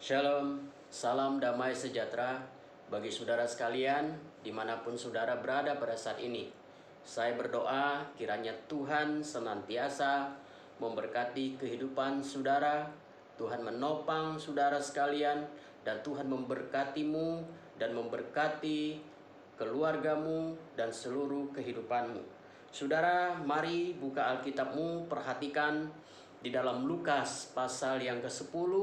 Shalom, salam damai sejahtera bagi saudara sekalian dimanapun saudara berada pada saat ini. Saya berdoa kiranya Tuhan senantiasa memberkati kehidupan saudara, Tuhan menopang saudara sekalian, dan Tuhan memberkatimu dan memberkati keluargamu dan seluruh kehidupanmu. Saudara, mari buka Alkitabmu, perhatikan di dalam Lukas pasal yang ke-10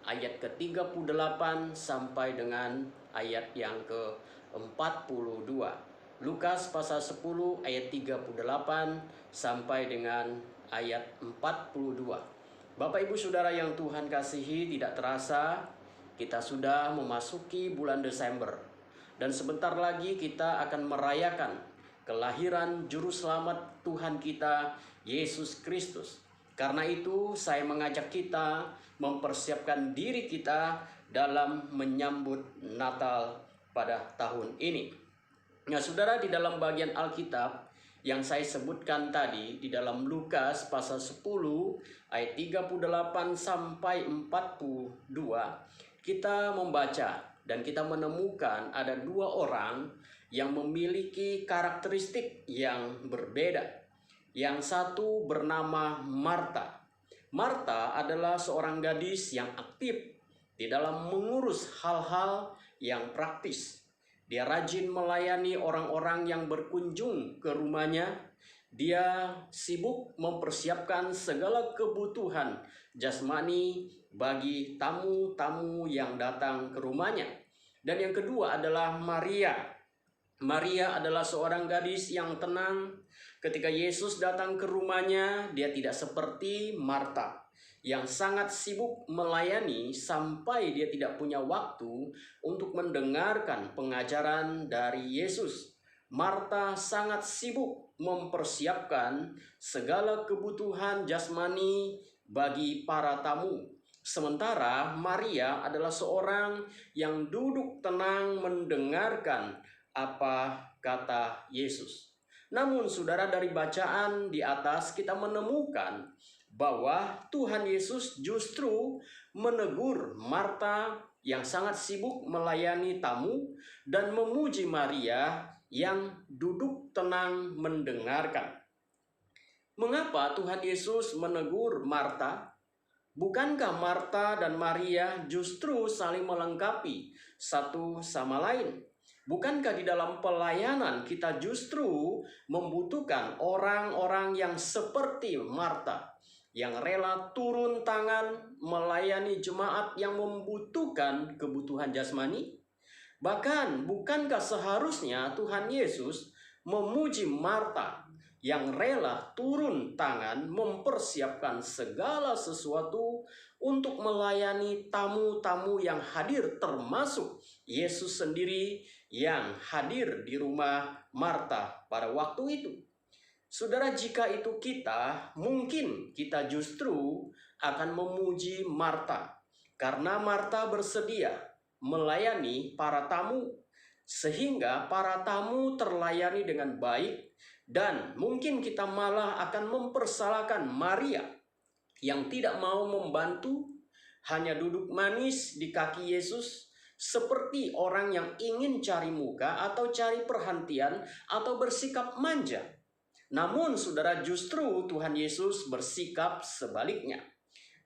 ayat ke-38 sampai dengan ayat yang ke-42. Lukas pasal 10 ayat 38 sampai dengan ayat 42. Bapak Ibu Saudara yang Tuhan kasihi, tidak terasa kita sudah memasuki bulan Desember. Dan sebentar lagi kita akan merayakan kelahiran Juru Selamat Tuhan kita, Yesus Kristus. Karena itu saya mengajak kita mempersiapkan diri kita dalam menyambut Natal pada tahun ini. Nah saudara, di dalam bagian Alkitab yang saya sebutkan tadi di dalam Lukas pasal 10 ayat 38 sampai 42, kita membaca dan kita menemukan ada dua orang yang memiliki karakteristik yang berbeda. Yang satu bernama Marta. Marta adalah seorang gadis yang aktif di dalam mengurus hal-hal yang praktis. Dia rajin melayani orang-orang yang berkunjung ke rumahnya. Dia sibuk mempersiapkan segala kebutuhan jasmani bagi tamu-tamu yang datang ke rumahnya. Dan yang kedua adalah Maria. Maria adalah seorang gadis yang tenang. Ketika Yesus datang ke rumahnya, dia tidak seperti Marta yang sangat sibuk melayani sampai dia tidak punya waktu untuk mendengarkan pengajaran dari Yesus. Marta sangat sibuk mempersiapkan segala kebutuhan jasmani bagi para tamu. Sementara Maria adalah seorang yang duduk tenang mendengarkan apa kata Yesus. Namun saudara, dari bacaan di atas kita menemukan bahwa Tuhan Yesus justru menegur Marta yang sangat sibuk melayani tamu dan memuji Maria yang duduk tenang mendengarkan. Mengapa Tuhan Yesus menegur Marta? Bukankah Marta dan Maria justru saling melengkapi satu sama lain? Bukankah di dalam pelayanan kita justru membutuhkan orang-orang yang seperti Marta, yang rela turun tangan melayani jemaat yang membutuhkan kebutuhan jasmani? Bahkan bukankah seharusnya Tuhan Yesus memuji Marta yang rela turun tangan mempersiapkan segala sesuatu untuk melayani tamu-tamu yang hadir, termasuk Yesus sendiri yang hadir di rumah Marta pada waktu itu. Saudara, jika itu kita, mungkin kita justru akan memuji Marta karena Marta bersedia melayani para tamu sehingga para tamu terlayani dengan baik. Dan mungkin kita malah akan mempersalahkan Maria yang tidak mau membantu, hanya duduk manis di kaki Yesus seperti orang yang ingin cari muka atau cari perhatian atau bersikap manja. Namun saudara, justru Tuhan Yesus bersikap sebaliknya.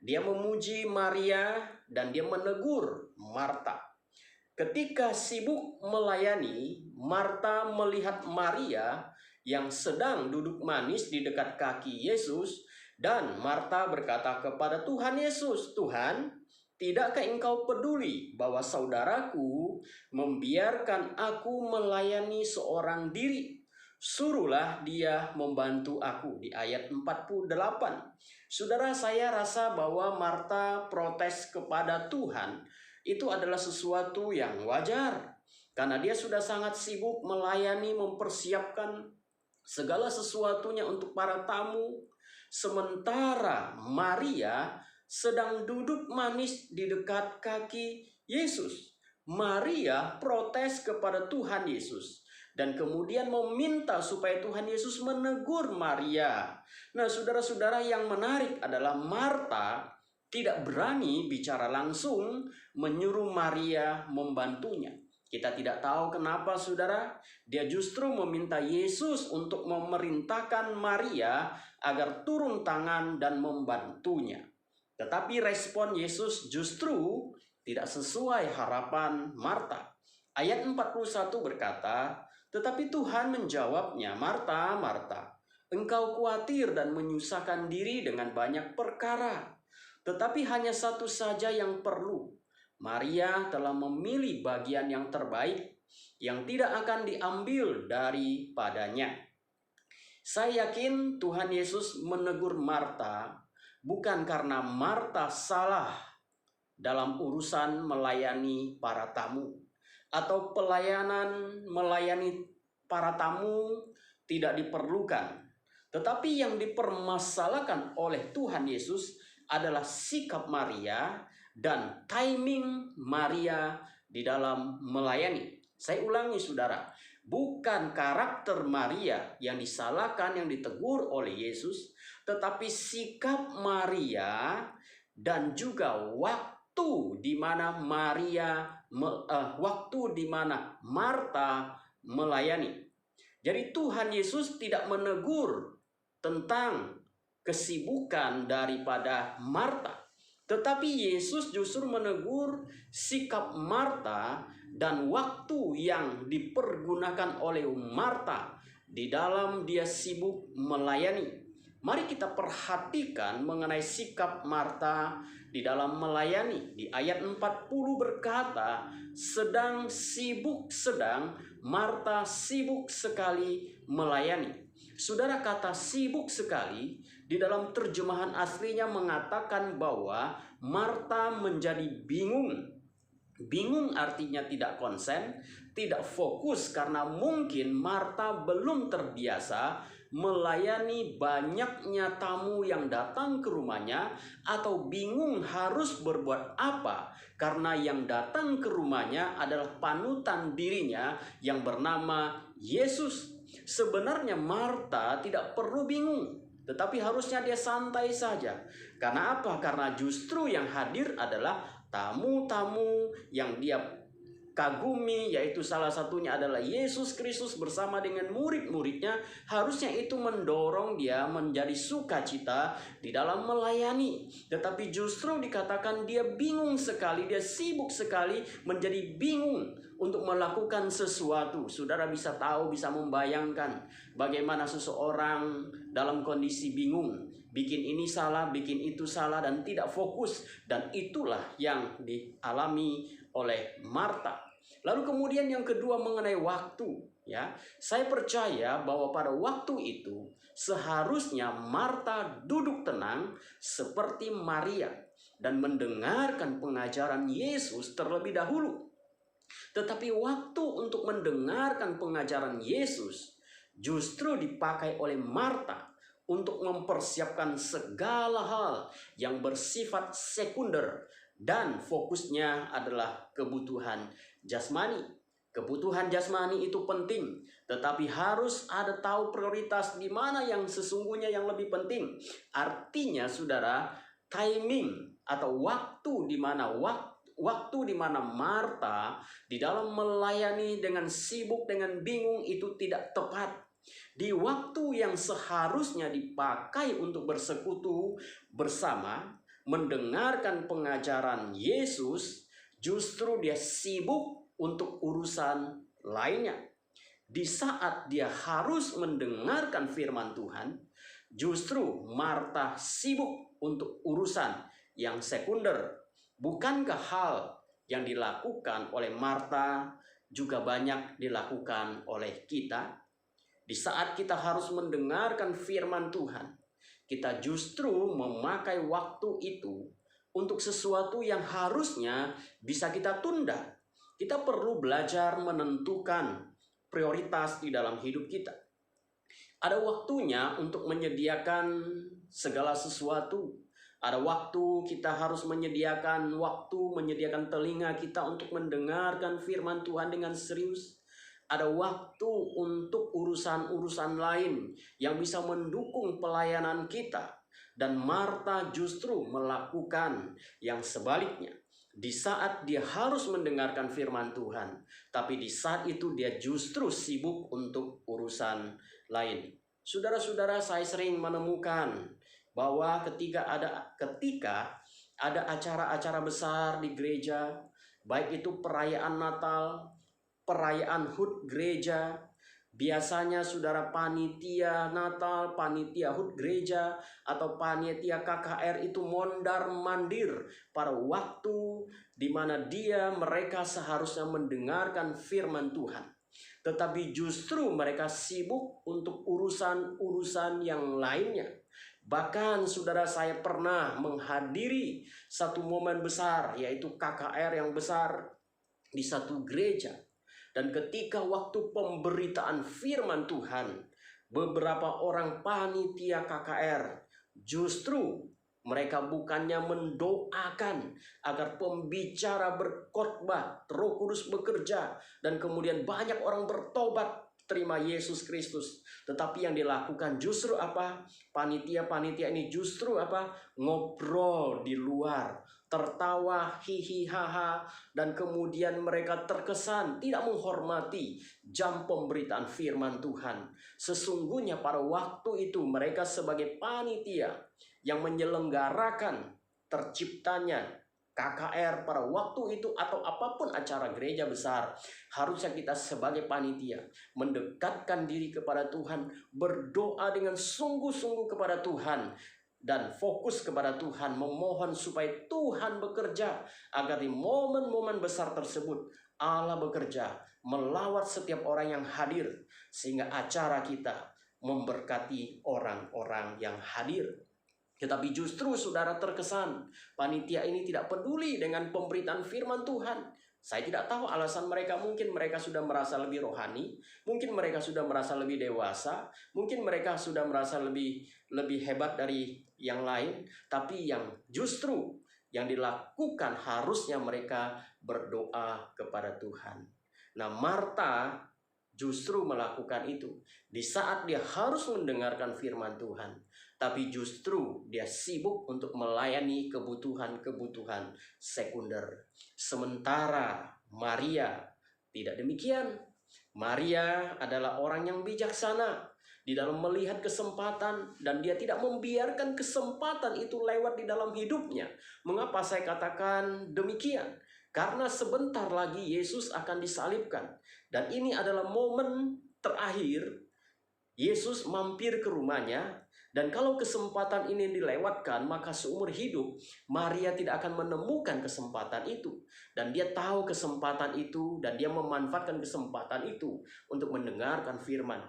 Dia memuji Maria dan dia menegur Marta. Ketika sibuk melayani, Marta melihat Maria yang sedang duduk manis di dekat kaki Yesus, dan Marta berkata kepada Tuhan Yesus, "Tuhan, tidakkah engkau peduli bahwa saudaraku membiarkan aku melayani seorang diri? Suruhlah dia membantu aku." Di ayat 48. Saudara, saya rasa bahwa Marta protes kepada Tuhan itu adalah sesuatu yang wajar, karena dia sudah sangat sibuk melayani, mempersiapkan segala sesuatunya untuk para tamu. Sementara Maria sedang duduk manis di dekat kaki Yesus. Maria protes kepada Tuhan Yesus dan kemudian meminta supaya Tuhan Yesus menegur Maria. Nah, saudara-saudara, yang menarik adalah Marta tidak berani bicara langsung menyuruh Maria membantunya. Kita tidak tahu kenapa saudara, dia justru meminta Yesus untuk memerintahkan Maria agar turun tangan dan membantunya. Tetapi respon Yesus justru tidak sesuai harapan Marta. Ayat 41 berkata, tetapi Tuhan menjawabnya, Marta, Marta, engkau khawatir dan menyusahkan diri dengan banyak perkara. Tetapi hanya satu saja yang perlu. Maria telah memilih bagian yang terbaik yang tidak akan diambil daripadanya. Saya yakin Tuhan Yesus menegur Marta bukan karena Marta salah dalam urusan melayani para tamu, atau pelayanan melayani para tamu tidak diperlukan. Tetapi yang dipermasalahkan oleh Tuhan Yesus adalah sikap Maria dan timing Maria di dalam melayani. Saya ulangi saudara, bukan karakter Maria yang disalahkan, yang ditegur oleh Yesus, tetapi sikap Maria dan juga waktu di mana Marta melayani. Jadi Tuhan Yesus tidak menegur tentang kesibukan daripada Marta, tetapi Yesus justru menegur sikap Marta dan waktu yang dipergunakan oleh Marta di dalam dia sibuk melayani. Mari kita perhatikan mengenai sikap Marta di dalam melayani. Di ayat 40 berkata, sedang Marta sibuk sekali melayani. Saudara, kata sibuk sekali di dalam terjemahan aslinya mengatakan bahwa Marta menjadi bingung. Bingung artinya tidak konsen, tidak fokus, karena mungkin Marta belum terbiasa melayani banyaknya tamu yang datang ke rumahnya, atau bingung harus berbuat apa karena yang datang ke rumahnya adalah panutan dirinya yang bernama Yesus. Sebenarnya Marta tidak perlu bingung, tetapi harusnya dia santai saja. Karena apa? Karena justru yang hadir adalah tamu-tamu yang dia kagumi, yaitu salah satunya adalah Yesus Kristus bersama dengan murid-muridnya. Harusnya itu mendorong dia menjadi sukacita di dalam melayani. Tetapi justru dikatakan dia bingung sekali, dia sibuk sekali, menjadi bingung untuk melakukan sesuatu. Saudara bisa tahu, bisa membayangkan bagaimana seseorang dalam kondisi bingung, bikin ini salah, bikin itu salah, dan tidak fokus. Dan itulah yang dialami oleh Marta. Lalu kemudian yang kedua mengenai waktu, ya. Saya percaya bahwa pada waktu itu seharusnya Marta duduk tenang seperti Maria dan mendengarkan pengajaran Yesus terlebih dahulu. Tetapi waktu untuk mendengarkan pengajaran Yesus justru dipakai oleh Marta untuk mempersiapkan segala hal yang bersifat sekunder, dan fokusnya adalah kebutuhan jasmani. Kebutuhan jasmani itu penting, tetapi harus ada tahu prioritas di mana yang sesungguhnya yang lebih penting. Artinya saudara, timing atau waktu di mana Marta di dalam melayani dengan sibuk, dengan bingung, itu tidak tepat. Di waktu yang seharusnya dipakai untuk bersekutu bersama, mendengarkan pengajaran Yesus, justru dia sibuk untuk urusan lainnya. Di saat dia harus mendengarkan firman Tuhan, justru Marta sibuk untuk urusan yang sekunder. Bukankah hal yang dilakukan oleh Marta juga banyak dilakukan oleh kita? Di saat kita harus mendengarkan firman Tuhan, kita justru memakai waktu itu untuk sesuatu yang harusnya bisa kita tunda. Kita perlu belajar menentukan prioritas di dalam hidup kita. Ada waktunya untuk menyediakan segala sesuatu. Ada waktu kita harus menyediakan telinga kita untuk mendengarkan firman Tuhan dengan serius. Ada waktu untuk urusan-urusan lain yang bisa mendukung pelayanan kita. Dan Marta justru melakukan yang sebaliknya. Di saat dia harus mendengarkan firman Tuhan, tapi di saat itu dia justru sibuk untuk urusan lain. Saudara-saudara, saya sering menemukan bahwa ketika ada acara-acara besar di gereja, baik itu perayaan Natal, perayaan HUT gereja, biasanya saudara panitia Natal, panitia HUT gereja, atau panitia KKR itu mondar-mandir pada waktu di mana mereka seharusnya mendengarkan firman Tuhan. Tetapi justru mereka sibuk untuk urusan-urusan yang lainnya. Bahkan saudara, saya pernah menghadiri satu momen besar, yaitu KKR yang besar di satu gereja. Dan ketika waktu pemberitaan firman Tuhan, beberapa orang panitia KKR justru mereka bukannya mendoakan agar pembicara berkhotbah, Roh Kudus bekerja, dan kemudian banyak orang bertobat terima Yesus Kristus. Tetapi yang dilakukan justru apa? Panitia-panitia ini justru apa? Ngobrol di luar, tertawa, hihi haha, dan kemudian mereka terkesan tidak menghormati jam pemberitaan firman Tuhan. Sesungguhnya pada waktu itu mereka sebagai panitia yang menyelenggarakan terciptanya KKR pada waktu itu atau apapun acara gereja besar, harusnya kita sebagai panitia mendekatkan diri kepada Tuhan, berdoa dengan sungguh-sungguh kepada Tuhan, dan fokus kepada Tuhan, memohon supaya Tuhan bekerja agar di momen-momen besar tersebut Allah bekerja melawat setiap orang yang hadir, sehingga acara kita memberkati orang-orang yang hadir. Tetapi justru saudara terkesan panitia ini tidak peduli dengan pemberitaan firman Tuhan. Saya tidak tahu alasan mereka. Mungkin mereka sudah merasa lebih rohani, mungkin mereka sudah merasa lebih dewasa, mungkin mereka sudah merasa lebih hebat dari yang lain. Tapi yang justru yang dilakukan harusnya mereka berdoa kepada Tuhan. Nah, Marta justru melakukan itu di saat dia harus mendengarkan firman Tuhan, tapi justru dia sibuk untuk melayani kebutuhan-kebutuhan sekunder. Sementara Maria tidak demikian. Maria adalah orang yang bijaksana di dalam melihat kesempatan, dan dia tidak membiarkan kesempatan itu lewat di dalam hidupnya. Mengapa saya katakan demikian? Karena sebentar lagi Yesus akan disalibkan. Dan ini adalah momen terakhir Yesus mampir ke rumahnya. Dan kalau kesempatan ini dilewatkan, maka seumur hidup Maria tidak akan menemukan kesempatan itu. Dan dia tahu kesempatan itu, dan dia memanfaatkan kesempatan itu untuk mendengarkan firman.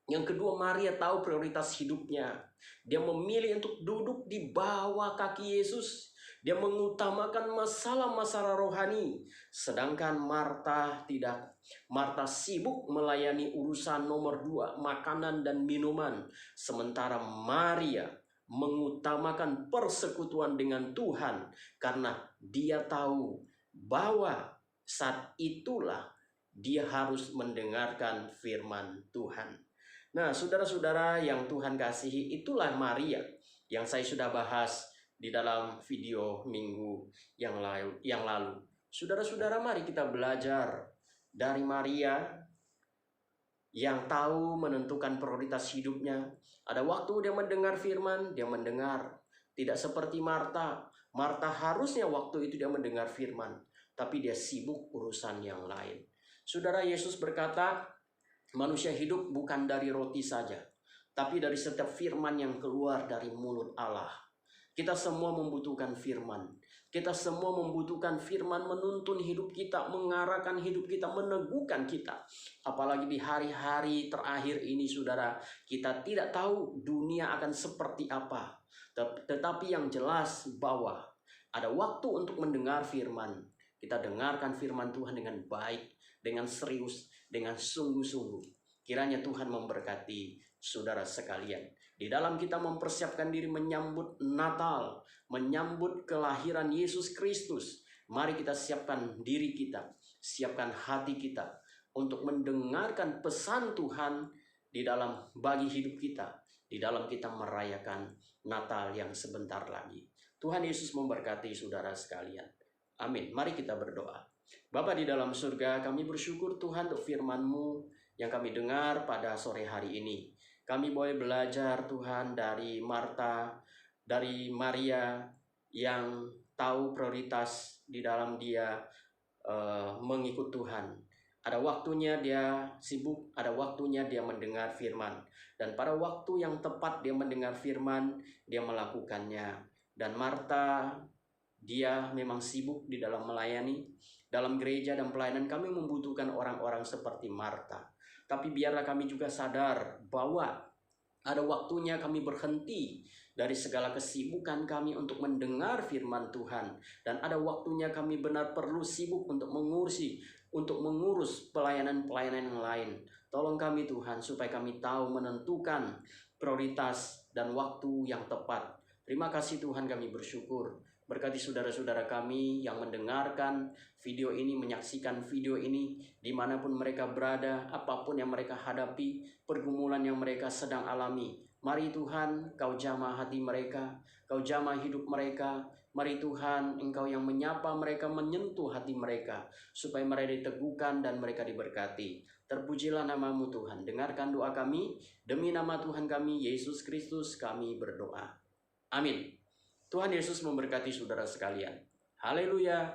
Yang kedua, Maria tahu prioritas hidupnya. Dia memilih untuk duduk di bawah kaki Yesus. Dia mengutamakan masalah-masalah rohani. Sedangkan Marta tidak. Marta sibuk melayani urusan nomor 2, makanan dan minuman. Sementara Maria mengutamakan persekutuan dengan Tuhan. Karena dia tahu bahwa saat itulah dia harus mendengarkan firman Tuhan. Nah, saudara-saudara yang Tuhan kasihi, itulah Maria yang saya sudah bahas di dalam video minggu yang lalu. Saudara-saudara, mari kita belajar dari Maria yang tahu menentukan prioritas hidupnya. Ada waktu dia mendengar firman, dia mendengar. Tidak seperti Marta. Marta harusnya waktu itu dia mendengar firman, tapi dia sibuk urusan yang lain. Saudara, Yesus berkata, manusia hidup bukan dari roti saja, tapi dari setiap firman yang keluar dari mulut Allah. Kita semua membutuhkan firman. Kita semua membutuhkan firman menuntun hidup kita, mengarahkan hidup kita, meneguhkan kita. Apalagi di hari-hari terakhir ini, saudara, kita tidak tahu dunia akan seperti apa. Tetapi yang jelas bahwa ada waktu untuk mendengar firman. Kita dengarkan firman Tuhan dengan baik, dengan serius, dengan sungguh-sungguh. Kiranya Tuhan memberkati saudara sekalian. Di dalam kita mempersiapkan diri menyambut Natal, menyambut kelahiran Yesus Kristus, mari kita siapkan diri kita, siapkan hati kita untuk mendengarkan pesan Tuhan di dalam bagi hidup kita. di dalam kita merayakan Natal yang sebentar lagi. Tuhan Yesus memberkati saudara sekalian. Amin. Mari kita berdoa. Bapa di dalam surga, kami bersyukur Tuhan untuk firman-Mu yang kami dengar pada sore hari ini. Kami boleh belajar Tuhan dari Marta, dari Maria yang tahu prioritas di dalam dia mengikut Tuhan. Ada waktunya dia sibuk, ada waktunya dia mendengar firman. Dan pada waktu yang tepat dia mendengar firman, dia melakukannya. Dan Marta, dia memang sibuk di dalam melayani. Dalam gereja dan pelayanan kami membutuhkan orang-orang seperti Marta. Tapi biarlah kami juga sadar bahwa ada waktunya kami berhenti dari segala kesibukan kami untuk mendengar firman Tuhan. Dan ada waktunya kami benar perlu sibuk untuk mengurus pelayanan-pelayanan yang lain. Tolong kami Tuhan supaya kami tahu menentukan prioritas dan waktu yang tepat. Terima kasih Tuhan, kami bersyukur. Berkati saudara-saudara kami yang mendengarkan video ini, menyaksikan video ini, dimanapun mereka berada, apapun yang mereka hadapi, pergumulan yang mereka sedang alami. Mari Tuhan, Kau jamah hati mereka, Kau jamah hidup mereka. Mari Tuhan, Engkau yang menyapa mereka, menyentuh hati mereka, supaya mereka diteguhkan dan mereka diberkati. Terpujilah nama-Mu Tuhan. Dengarkan doa kami, demi nama Tuhan kami, Yesus Kristus kami berdoa. Amin. Tuhan Yesus memberkati saudara sekalian. Haleluya.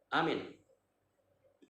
Amin.